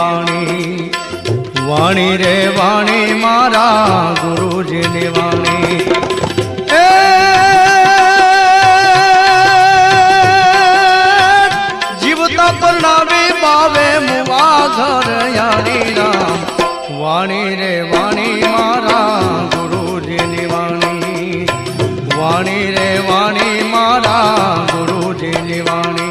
વાણી, વાણી રે વાણી મારા ગુરુજીની વાણી. એ જીવતા પરણાવી બાવે મુવા ઘર યારી રામ, વાણી રે વાણી મારા ગુરુજીની વાણી, વાણી રે વાણી મારા ગુરુજીની વાણી.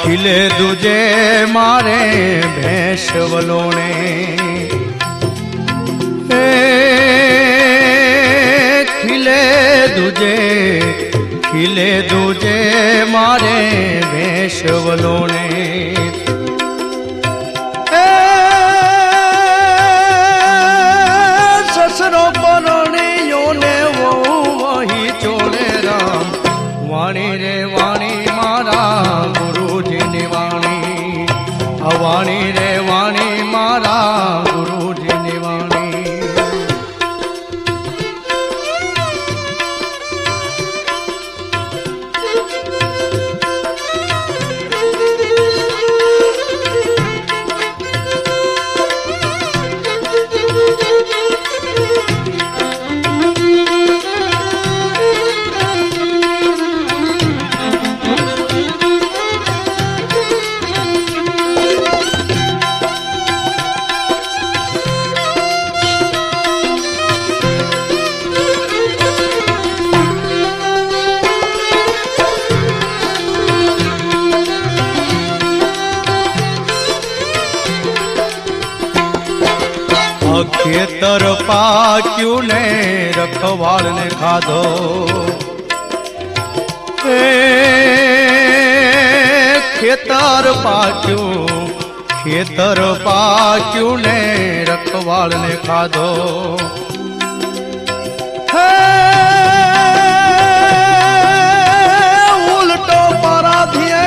ખીલે દુજે મારે ભેંસ વલોણે, ખીલે દુજે મારે ભેંસ વલોણે. સસરો પરણીયો ને વહુ વહી ચોલે રામ, વાણી રે વાણી મારા ગુરુજીની વાણી, વાણી રે વાણી મારા ગુરુજીની વાણી. ખેતર પાક્યું ને રખવાળ ને ખાધો, ખેતર પાક્યું ને રખવાળ ને ખાધો. ઉલટો પરાધીએ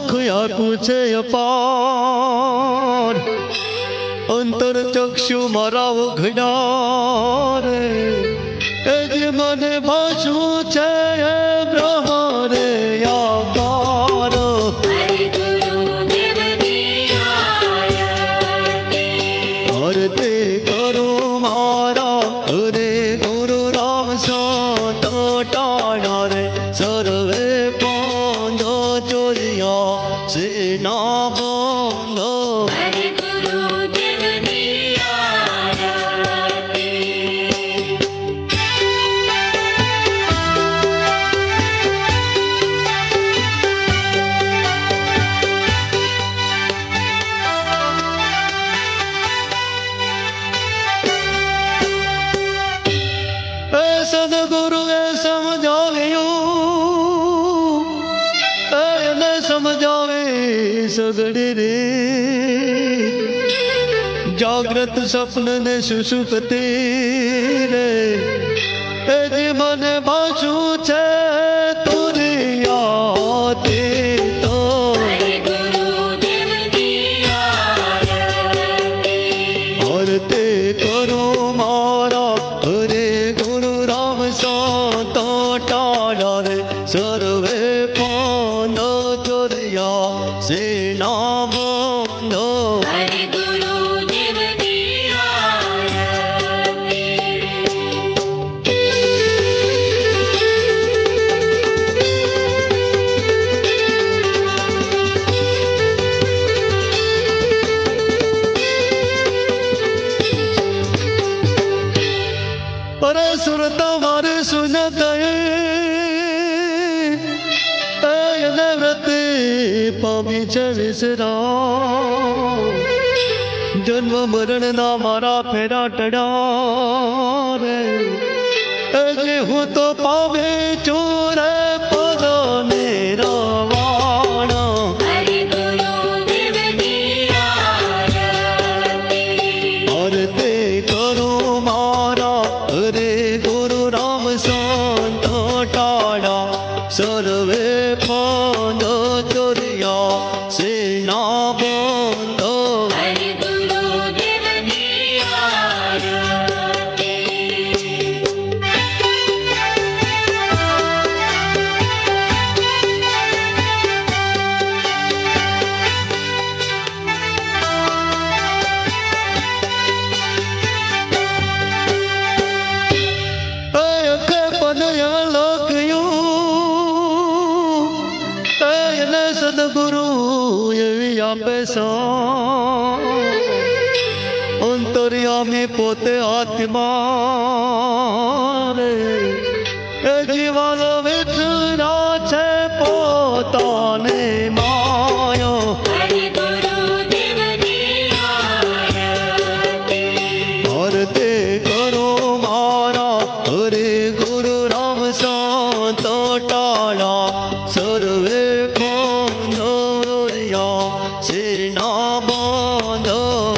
સુખ આપ્યું છે અપાર અંતર ચક્ષુ મારા ઉઘડા રે એ જે મને ભાષું છે એ બ્રહ્મ રે આકાર આરતી કરો મારા હરે ગુરુ રામ સંત ટાણા રે સર્વે પાંદો ચોર્યા સેના બંધો સદગુરુએ સમજાવ્યું એને સમજાવે સગડે રે જાગ્રત સપન ને સુષુપ્તિ રે એ જે મને ભાષું છે તુરિયા તે તો આરતી કરો મારા હરે ગુરુ રામ સંત ટાળા રે સર્વે પાંદો ચોર્યા સેના બંધો અરે સુરત મારે સુનત એને વ્રતે પામી છે વિસરા જન્મ મરણના મારા ફેરા ટડા રે એ જે હું તો પામે છું રે પદો ને રવાણ આરતી કરો મારા હરે ગુરુ રામ સંત ટાળા સર્વે પાંદો ચોર્યા સેના બંધો સદગુરુ એવી આપે અંતર્યામી પોતે આત્મા રે એ જીવન વિઠરા છે પોતાને માયો આરતી કરો મારા હરે ગુરુ રામ સંત ટાળા સર્વે સેના બંધો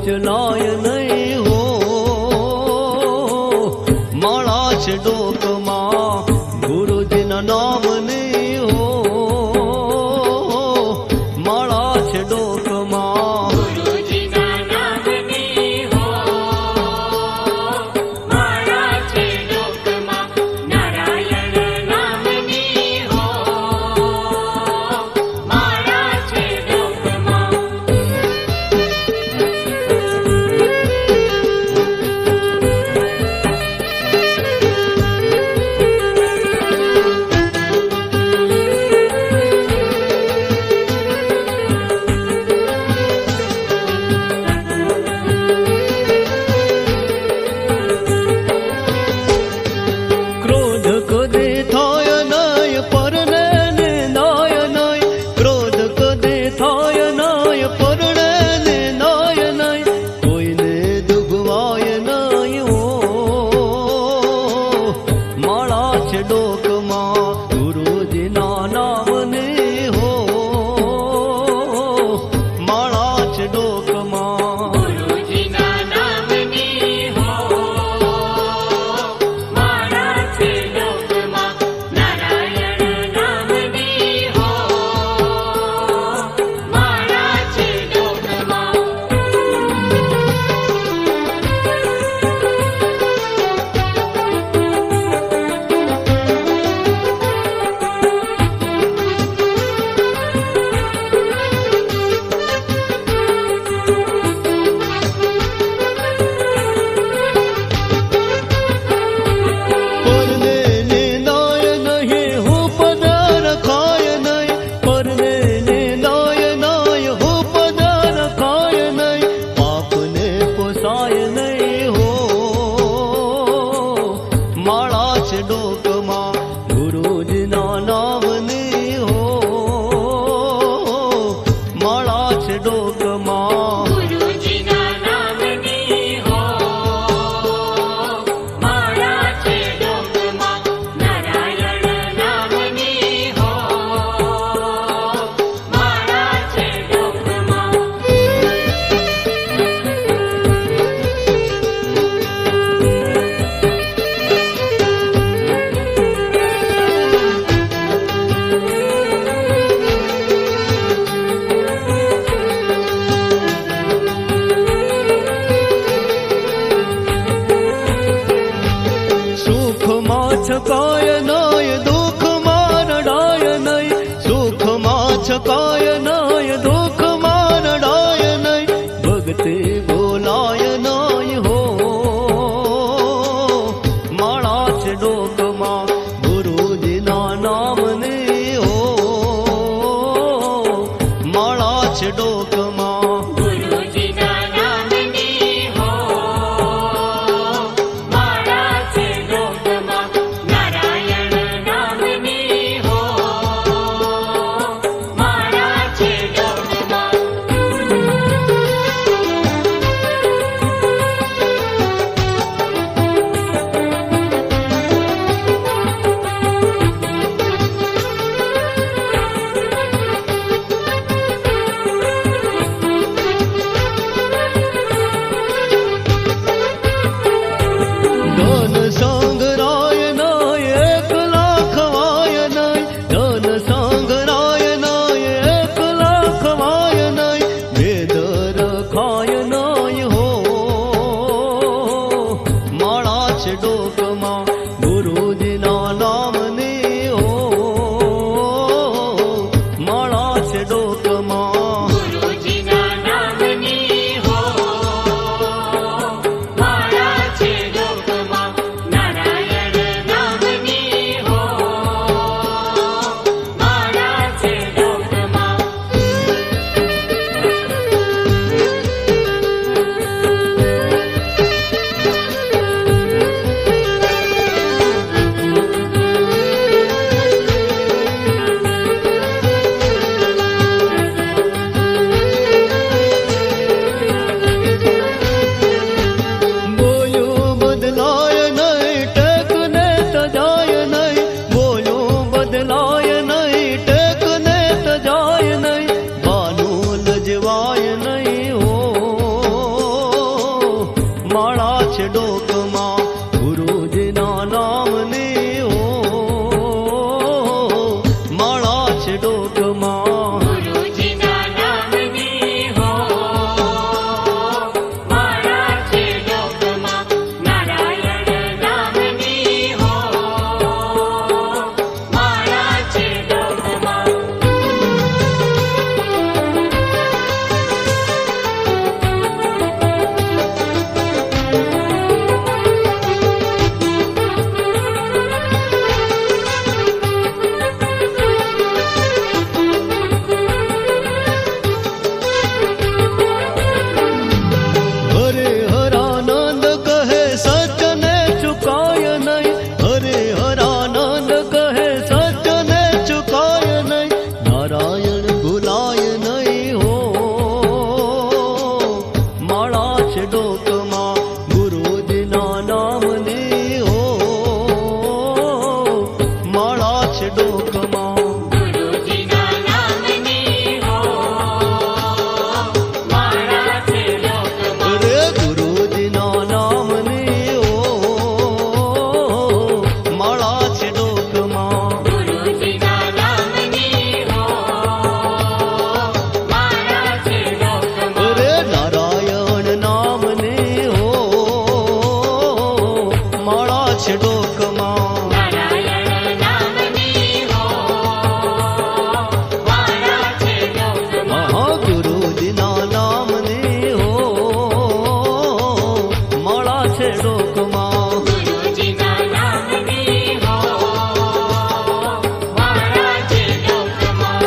ચલાય નહીં હો માળા છે ડોકમાં ગુરુજીના નામની હો માળા છે ડોકમાં ગુરુજીના નામની હો માળા છે ડોકમાં નારાયણ નામની હો માળા છે ડોકમાં ક્રોધ કદે થાય નય પરણે નાય નય ક્રોધ કદે થાય નય પરણે નાય નય કોઈને દુગવાય નય હો માળા છે ડોકમાં ગુરુજીના નામની હો માળા છે ડોકમાં ગુરુજીના નામની હો માળા છે ડોકમાં નારાયણ નામની હો માળા છે ડોકમાં પરને નિંદાય નહીં હું પદાર ખાય નહીં પરને નિંદાય નહીં હું પદાર ખાય નહીં પાપને પોસાય નહીં હો માળા છે ડોકમાં ગુરુજીના નામની હો માળા છે ડોકમાં ગુરુજીના નામની હો માળા છે ડોકમાં નારાયણ નામની હો માળા છે ડોકમાં સુખમાં છકાય નહીં દુઃખમાં રડાય નહીં સુખમાં છકાય નહીં દુઃખમાં રડાય નહીં ભક્તિ બોલાય નહીં હો માળા છે ડોકમાં ગુરુજીના નામની હો માળા છે ડોકમાં ગુરુજીના નામની હો માળા છે ડોકમાં નારાયણ નામની હો માળા છે ડોકમાં ધન સંગ્રાય નય એકલા ખવાય નય ધન સંગ્રાય નય એકલા ખવાય નય ભેદ રખાય નય હો માળા છે ડોકમાં ગુરુજીના નામની હો માળા છે ડોકમાં ગુરુજીના નામની હો માળા છે ડોકમાં નારાયણ નામની હો માળા છે ડોકમાં છે ડોકમાં ગુરુજીના નામની હો માળા છે ડોકમાં ગુરુજીના નામની હો માળા છે ડોકમાં રે ગુરુજીના નામની હો માળા છે ડોકમાં ગુરુજીના નામની હો માળા છે ડોકમાં રે નારાયણ નામની હો માળા છે ડોકમાં નારાયણ નામની હો માળા છે ડોકમાં ગુરુજીના નામની હો માળા છે ડોકમાં ગુરુજીના નામની હો માળા છે ડોકમાં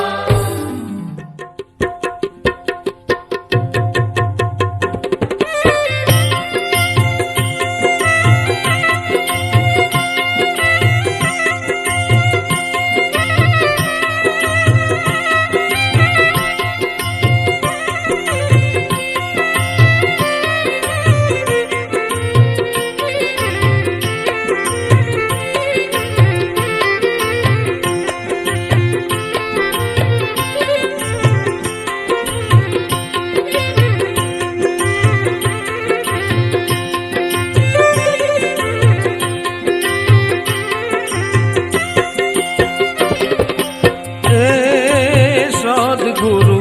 सदगुरु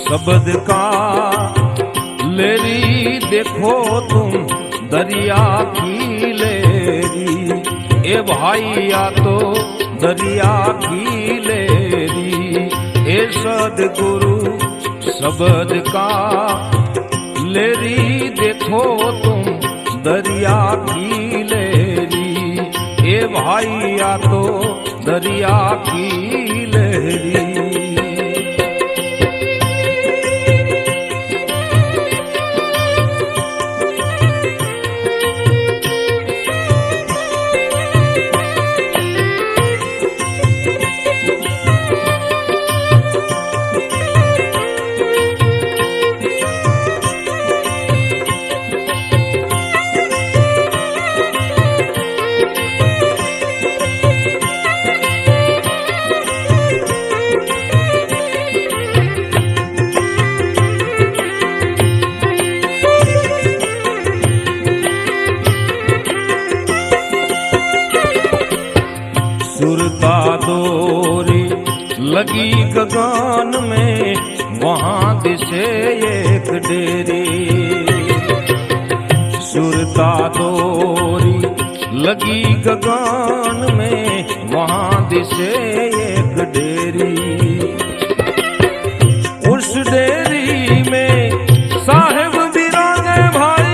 शब्द का लेरी देखो तुम दरिया की लेरी ए भाइया तो दरिया की लेरी ए सदगुरु शब्द का लेरी देखो तुम दरिया की लेरी ए भाइया तो दरिया की लहरी सुरता डोरी लगी गगन में वहां दिसे एक डेरी सुरता डोरी लगी गगन में वहां दिसे एक डेरी उस डेरी में साहेब बिराजे भाई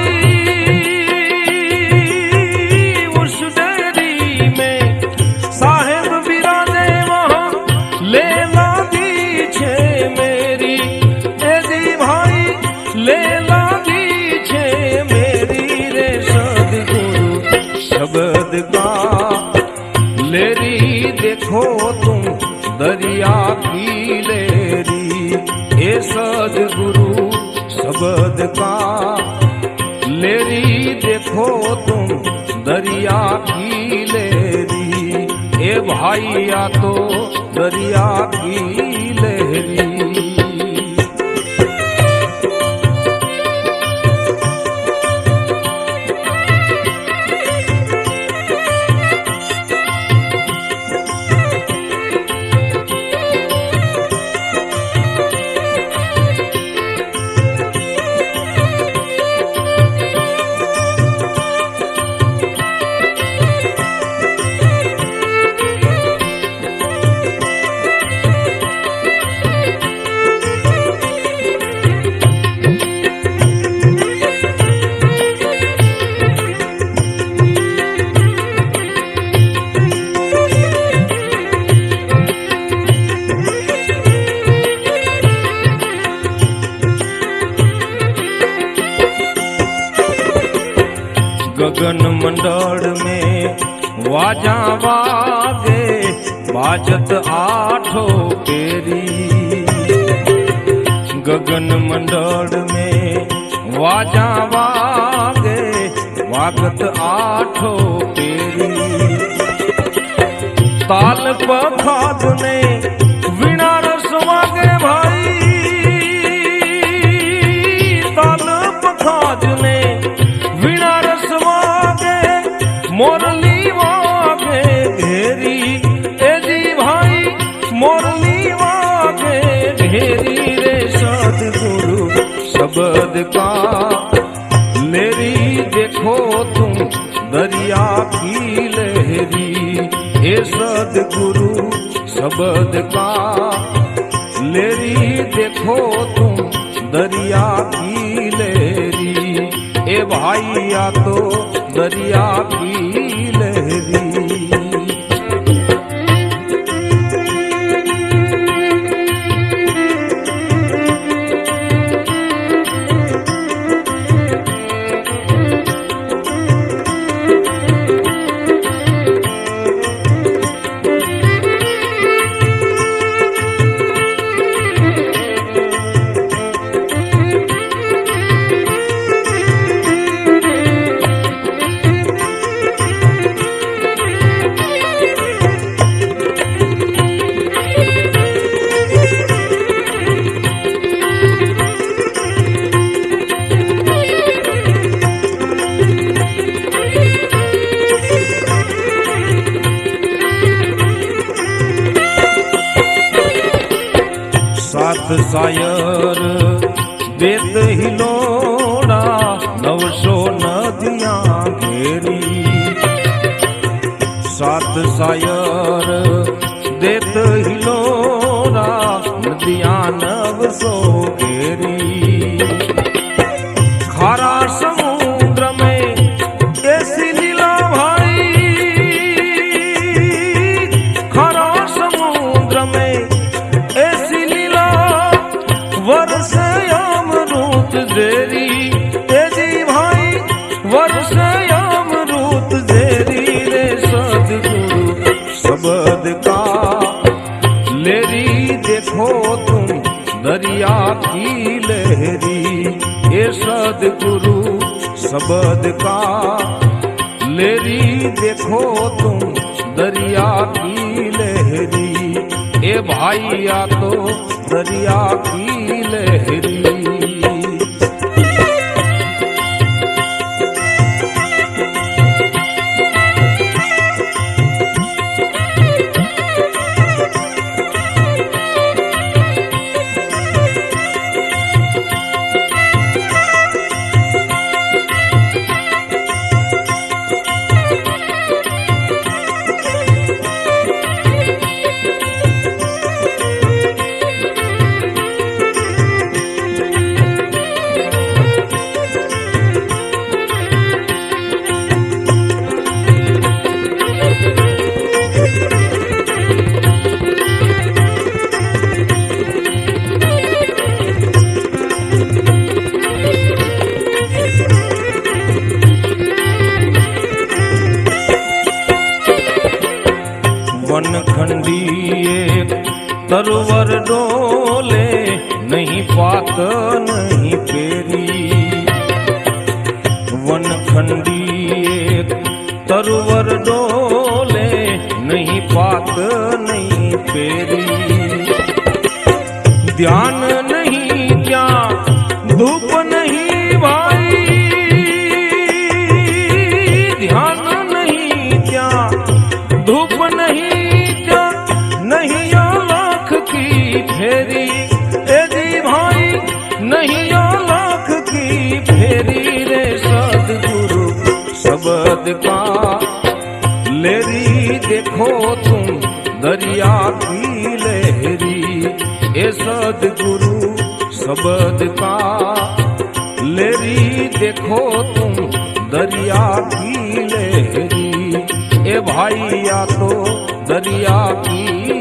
उस डेरी में साहेब बिराजे वहां ले लागी छे मेरी एदी भाई ले लागी छे मेरी रे सदगुरु शब्द का लेरी देखो तुम दरिया की लेरी ए सदगुरु शब्द का लेरी देखो तुम दरिया की लेरी ए भाइया तो दरिया की लहरी गगन मंडल में वाजा वागे बाजत आठो पेरी गगन मंडल में वाजा वागे वागत आठो पेरी ताल पखाद ने वीणा रस वागे भाई ताल पखाद ने वीणा रस वागे मोरली वागे घेरी ए जी भाई मोरली वागे घेरी रे सदगुरु शब्द का लेरी देखो तुम दरिया की लहरी हे सदगुरु शब्द का लेरी देखो तुम दरिया की लहरी ए भाइया तो दरिया की लहरी सात सायर देत हिलोड़ा 900 नदियां घेरी सात सायर देत हिलोड़ा नदियां 900 घेरी खारा समुद्र में ऐसी लीला भाई खारा समुद्र में ऐसी वर्ष अमृत जेरी तेजी भाई वर्ष अमृत जेरी रे सदगुरु शब्द का लेरी देखो तुम दरिया की लहरी ये सदगुरु शब्द का लेरी देखो तुम दरिया की लहरी ए भाइया तो दरिया की लहरी वनखंडी एक तरवर डोले नहीं पात नहीं पेरी वनखंडी एक तरवर डोले नहीं पात नहीं पेरी ध्यान नहीं क्या धूप नहीं भाई ध्यान नहीं क्या धूप नहीं क्या नहीं लाख की फेरी ए जी भाई नहीं लाख की फेरी रे सदगुरु शब्द का लेरी देखो तुम दरिया की लहरी ए सदगुरु शब्द का लेरी देखो तुम दरिया की लहरी ए भाइया तो दरिया की